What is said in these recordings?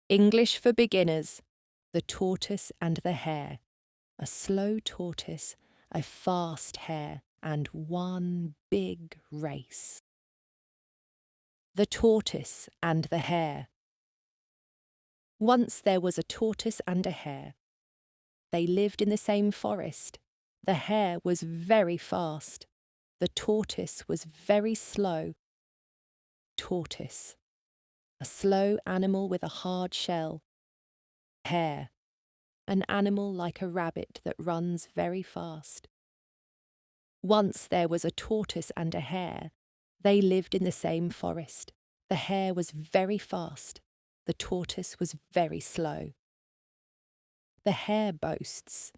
English for Beginners. The Tortoise and the Hare. A slow tortoise, a fast hare, and one big race. The Tortoise and the Hare. Once there was a tortoise and a hare. They lived in the same forest. The hare was very fast. The tortoise was very slow. Tortoise. A slow animal with a hard shell. Hare. An animal like a rabbit that runs very fast. Once there was a tortoise and a hare. They lived in the same forest. The hare was very fast. The tortoise was very slow. The hare boasts.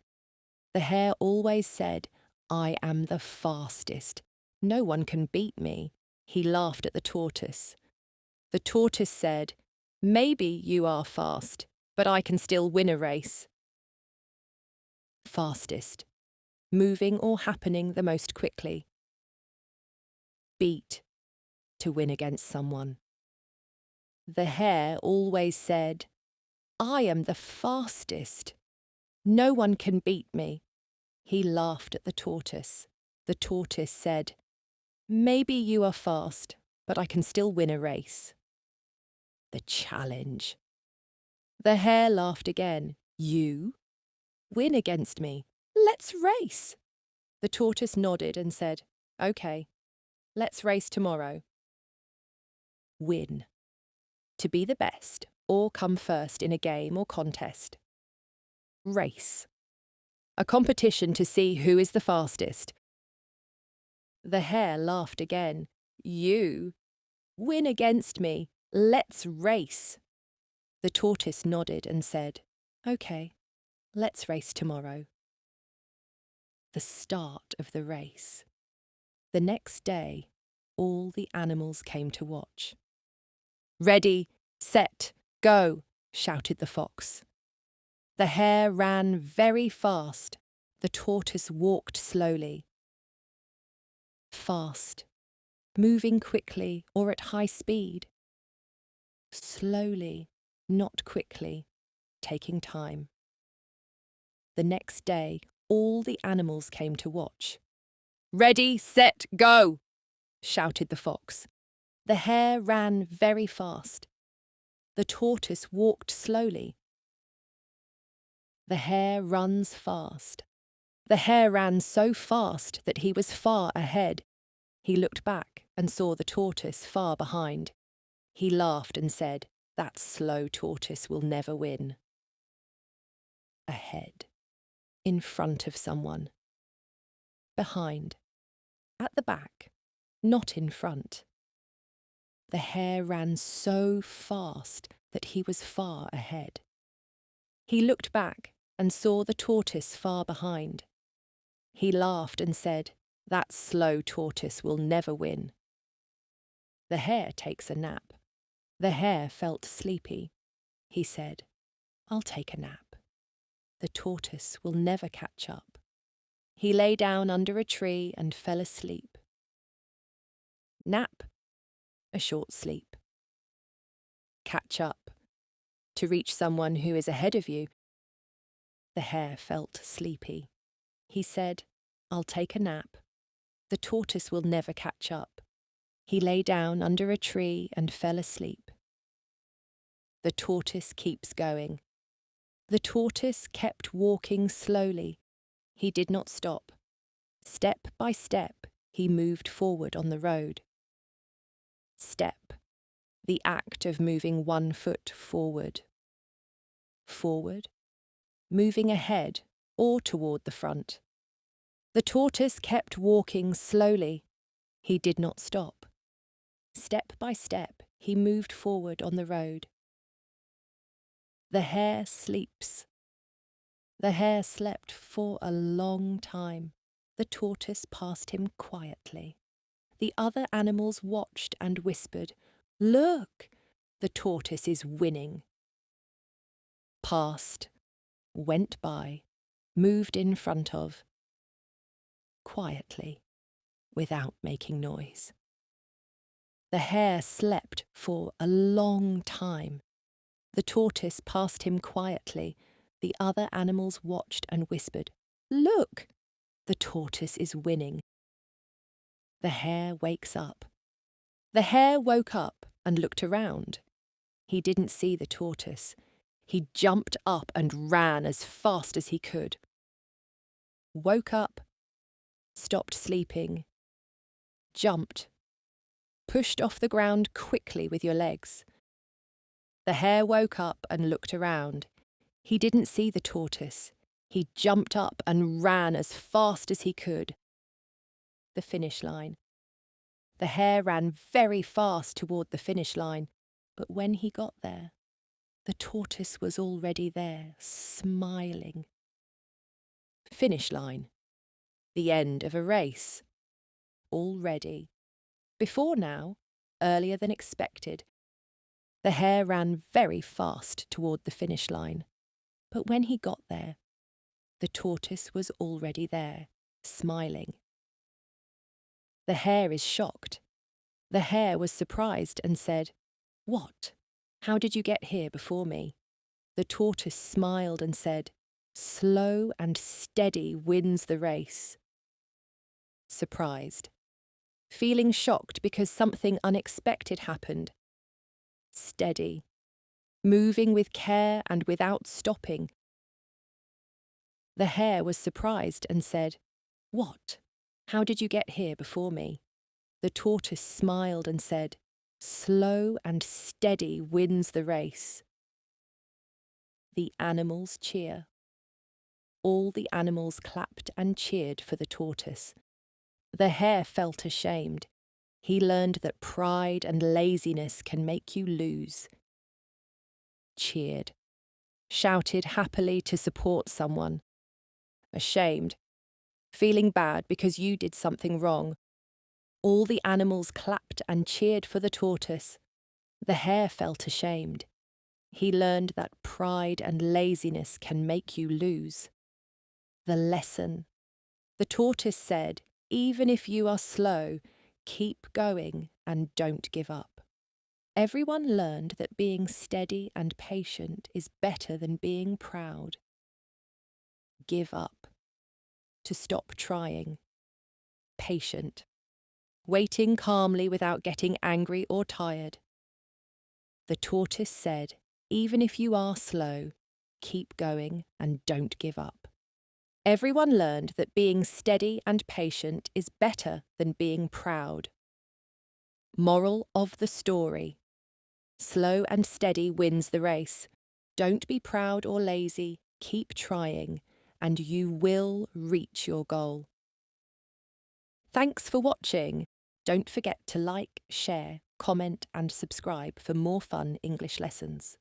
The hare always said, "I am the fastest. No one can beat me." He laughed at the tortoise. The tortoise said, "Maybe you are fast, but I can still win a race." Fastest. Moving or happening the most quickly. Beat. To win against someone. The hare always said, "I am the fastest. No one can beat me." He laughed at the tortoise. The tortoise said, "Maybe you are fast, but I can still win a race." The challenge. The hare laughed again. "You? Win against me. Let's race." The tortoise nodded and said, "Okay, let's race tomorrow." Win. To be the best or come first in a game or contest. Race. A competition to see who is the fastest. The hare laughed again. "You? Win against me. Let's race." The tortoise nodded and said, "Okay, let's race tomorrow." The start of the race. The next day, all the animals came to watch. "Ready, set, go," shouted the fox. The hare ran very fast. The tortoise walked slowly. Fast. Moving quickly or at high speed. Slowly, not quickly, taking time. The next day, all the animals came to watch. "Ready, set, go," shouted the fox. The hare ran very fast. The tortoise walked slowly. The hare runs fast. The hare ran so fast that he was far ahead. He looked back and saw the tortoise far behind. He laughed and said, "That slow tortoise will never win." Ahead. In front of someone. Behind. At the back. Not in front. The hare ran so fast that he was far ahead. He looked back and saw the tortoise far behind. He laughed and said, "That slow tortoise will never win." The hare takes a nap. The hare felt sleepy. He said, "I'll take a nap. The tortoise will never catch up." He lay down under a tree and fell asleep. Nap. A short sleep. Catch up. To reach someone who is ahead of you. The hare felt sleepy. He said, "I'll take a nap. The tortoise will never catch up." He lay down under a tree and fell asleep. The tortoise keeps going. The tortoise kept walking slowly. He did not stop. Step by step, he moved forward on the road. Step. The act of moving one foot forward. Forward. Moving ahead or toward the front. The tortoise kept walking slowly. He did not stop. Step by step, he moved forward on the road. The hare sleeps. The hare slept for a long time. The tortoise passed him quietly. The other animals watched and whispered, "Look, the tortoise is winning." Passed, went by, moved in front of. Quietly, without making noise. The hare slept for a long time. The tortoise passed him quietly. The other animals watched and whispered, "Look! The tortoise is winning." The hare wakes up. The hare woke up and looked around. He didn't see the tortoise. He jumped up and ran as fast as he could. Woke up, stopped sleeping, jumped, pushed off the ground quickly with your legs. The hare woke up and looked around. He didn't see the tortoise. He jumped up and ran as fast as he could. The finish line. The hare ran very fast toward the finish line, but when he got there, the tortoise was already there, smiling. Finish line. The end of a race. Already. Before now, earlier than expected. The hare ran very fast toward the finish line, but when he got there, the tortoise was already there, smiling. The hare is shocked. The hare was surprised and said, "What? How did you get here before me?" The tortoise smiled and said, "Slow and steady wins the race." Surprised. Feeling shocked because something unexpected happened. Steady. Moving with care and without stopping. The hare was surprised and said, "What? How did you get here before me?" The tortoise smiled and said, "Slow and steady wins the race." The animals cheer. All the animals clapped and cheered for the tortoise. The hare felt ashamed. He learned that pride and laziness can make you lose. Cheered. Shouted happily to support someone. Ashamed. Feeling bad because you did something wrong. All the animals clapped and cheered for the tortoise. The hare felt ashamed. He learned that pride and laziness can make you lose. The lesson. The tortoise said, "Even if you are slow, keep going and don't give up." Everyone learned that being steady and patient is better than being proud. Give up. To stop trying. Patient. Waiting calmly without getting angry or tired. The tortoise said, "Even if you are slow, keep going and don't give up." Everyone learned that being steady and patient is better than being proud. Moral of the story. Slow and steady wins the race. Don't be proud or lazy, keep trying, and you will reach your goal. Thanks for watching. Don't forget to like, share, comment and subscribe for more fun English lessons.